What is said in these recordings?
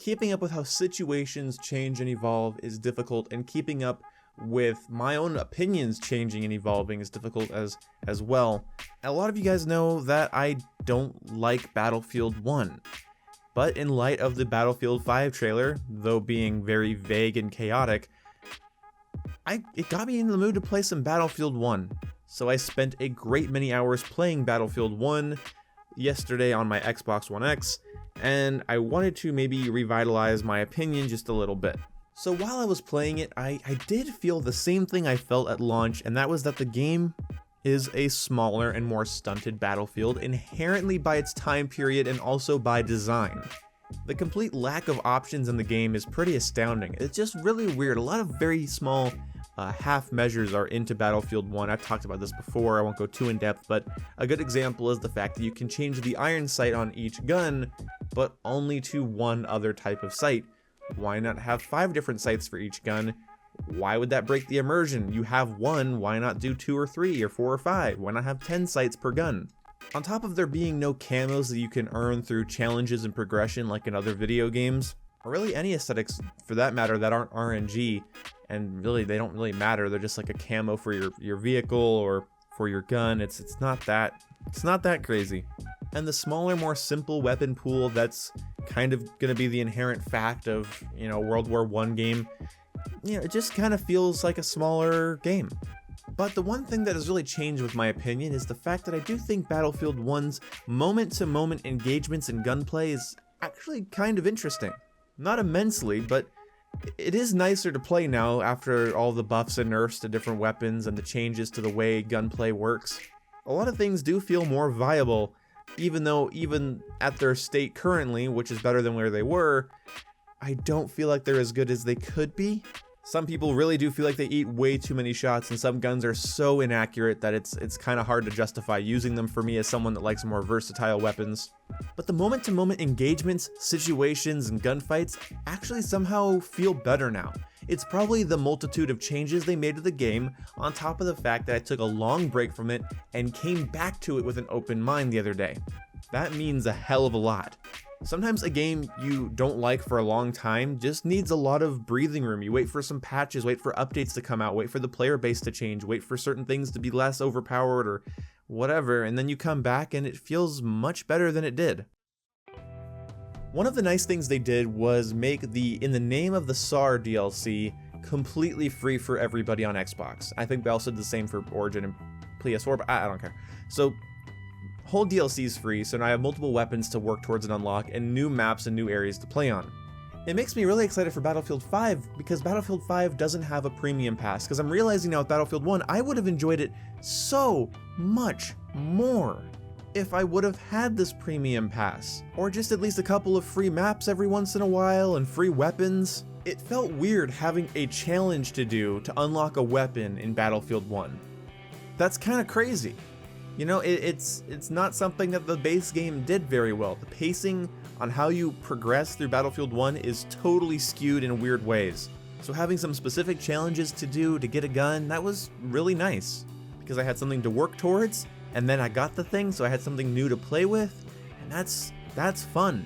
keeping up with how situations change and evolve is difficult, and keeping up with my own opinions changing and evolving is difficult as well. A lot of you guys know that I don't like Battlefield 1. But in light of the Battlefield 5 trailer, though being very vague and chaotic, it got me in the mood to play some Battlefield 1. So I spent a great many hours playing Battlefield 1 yesterday on my Xbox One X, and I wanted to maybe revitalize my opinion just a little bit. So while I was playing it, I did feel the same thing I felt at launch, and that was that the game is a smaller and more stunted Battlefield, inherently by its time period and also by design. The complete lack of options in the game is pretty astounding. It's just really weird. A lot of very small half measures are into Battlefield 1. I've talked about this before, I won't go too in depth, but a good example is the fact that you can change the iron sight on each gun, but only to one other type of sight. Why not have 5 different sights for each gun? Why would that break the immersion? You have 1, why not do 2 or 3 or 4 or 5? Why not have 10 sights per gun? On top of there being no camos that you can earn through challenges and progression like in other video games, or really any aesthetics for that matter that aren't RNG, and really they don't really matter, they're just like a camo for your vehicle or for your gun. It's not that crazy. And the smaller, more simple weapon pool that's kind of gonna be the inherent fact of, World War I game, it just kind of feels like a smaller game. But the one thing that has really changed with my opinion is the fact that I do think Battlefield 1's moment-to-moment engagements and gunplay is actually kind of interesting. Not immensely, but it is nicer to play now after all the buffs and nerfs to different weapons and the changes to the way gunplay works. A lot of things do feel more viable, even though even at their state currently, which is better than where they were, I don't feel like they're as good as they could be. Some people really do feel like they eat way too many shots, and some guns are so inaccurate that it's kind of hard to justify using them for me as someone that likes more versatile weapons. But the moment-to-moment engagements, situations, and gunfights actually somehow feel better now. It's probably the multitude of changes they made to the game, on top of the fact that I took a long break from it and came back to it with an open mind the other day. That means a hell of a lot. Sometimes a game you don't like for a long time just needs a lot of breathing room. You wait for some patches, wait for updates to come out, wait for the player base to change, wait for certain things to be less overpowered or whatever, and then you come back and it feels much better than it did. One of the nice things they did was make the In the Name of the SAR DLC completely free for everybody on Xbox. I think they also did the same for Origin and PS4, but I don't care. So whole DLC is free, so now I have multiple weapons to work towards and unlock, and new maps and new areas to play on. It makes me really excited for Battlefield 5, because Battlefield 5 doesn't have a premium pass, because I'm realizing now with Battlefield 1, I would have enjoyed it so much more if I would have had this premium pass, or just at least a couple of free maps every once in a while, and free weapons. It felt weird having a challenge to do to unlock a weapon in Battlefield 1. That's kind of crazy. It's not something that the base game did very well. The pacing on how you progress through Battlefield 1 is totally skewed in weird ways. So having some specific challenges to do to get a gun, that was really nice. Because I had something to work towards, and then I got the thing, so I had something new to play with, and that's fun.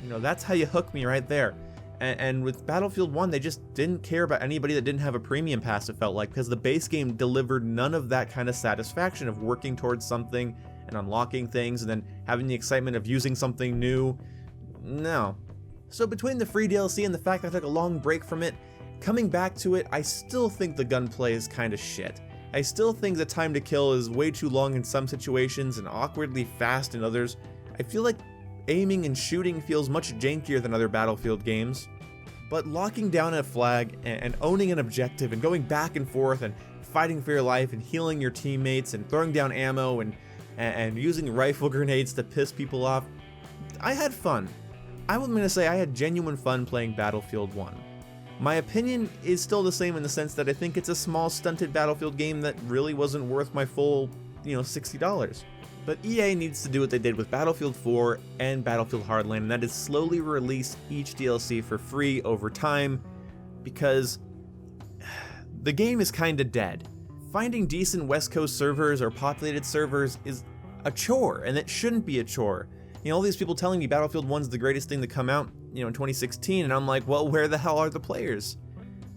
That's how you hook me right there. And with Battlefield 1, they just didn't care about anybody that didn't have a premium pass, it felt like, because the base game delivered none of that kind of satisfaction of working towards something and unlocking things and then having the excitement of using something new. No. So between the free DLC and the fact that I took a long break from it, coming back to it, I still think the gunplay is kind of shit. I still think the time to kill is way too long in some situations and awkwardly fast in others. I feel like aiming and shooting feels much jankier than other Battlefield games. But locking down a flag and owning an objective and going back and forth and fighting for your life and healing your teammates and throwing down ammo and using rifle grenades to piss people off, I had fun. I'm going to say I had genuine fun playing Battlefield 1. My opinion is still the same in the sense that I think it's a small, stunted Battlefield game that really wasn't worth my full, $60. But EA needs to do what they did with Battlefield 4 and Battlefield Hardline, and that is slowly release each DLC for free over time, because the game is kinda dead. Finding decent West Coast servers or populated servers is a chore, and it shouldn't be a chore. You know, all these people telling me Battlefield 1's the greatest thing to come out, you know, in 2016, and I'm like, well, where the hell are the players?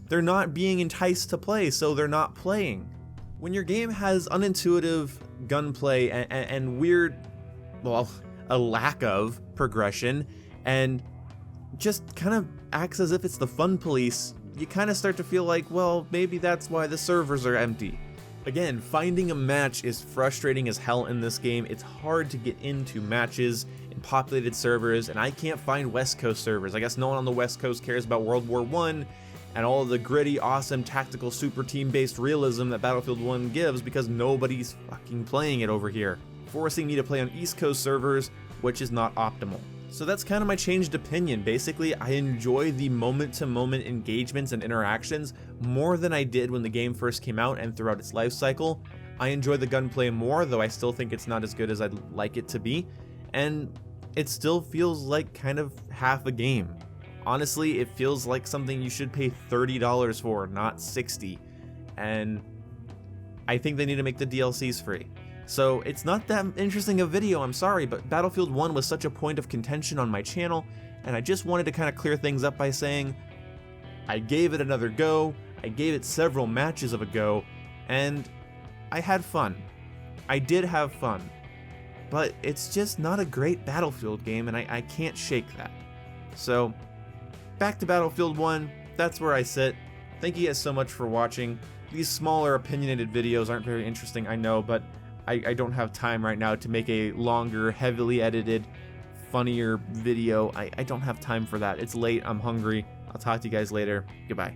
They're not being enticed to play, so they're not playing. When your game has unintuitive gunplay and weird, well, a lack of progression, and just kind of acts as if it's the fun police, you kind of start to feel like, well, maybe that's why the servers are empty. Again, finding a match is frustrating as hell in this game. It's hard to get into matches in populated servers, and I can't find West Coast servers. I guess no one on the West Coast cares about World War I and all of the gritty, awesome, tactical, super team-based realism that Battlefield 1 gives, because nobody's fucking playing it over here, forcing me to play on East Coast servers, which is not optimal. So that's kind of my changed opinion. Basically, I enjoy the moment-to-moment engagements and interactions more than I did when the game first came out and throughout its life cycle. I enjoy the gunplay more, though I still think it's not as good as I'd like it to be, and it still feels like kind of half a game. Honestly, it feels like something you should pay $30 for, not $60, and I think they need to make the DLCs free. So it's not that interesting a video, I'm sorry, but Battlefield 1 was such a point of contention on my channel, and I just wanted to kind of clear things up by saying I gave it another go, I gave it several matches of a go, and I had fun. I did have fun, but it's just not a great Battlefield game, and I can't shake that. So, back to Battlefield 1, that's where I sit. Thank you guys so much for watching. These smaller opinionated videos aren't very interesting, I know, but I don't have time right now to make a longer, heavily edited, funnier video. I don't have time for that. It's late, I'm hungry. I'll talk to you guys later. Goodbye.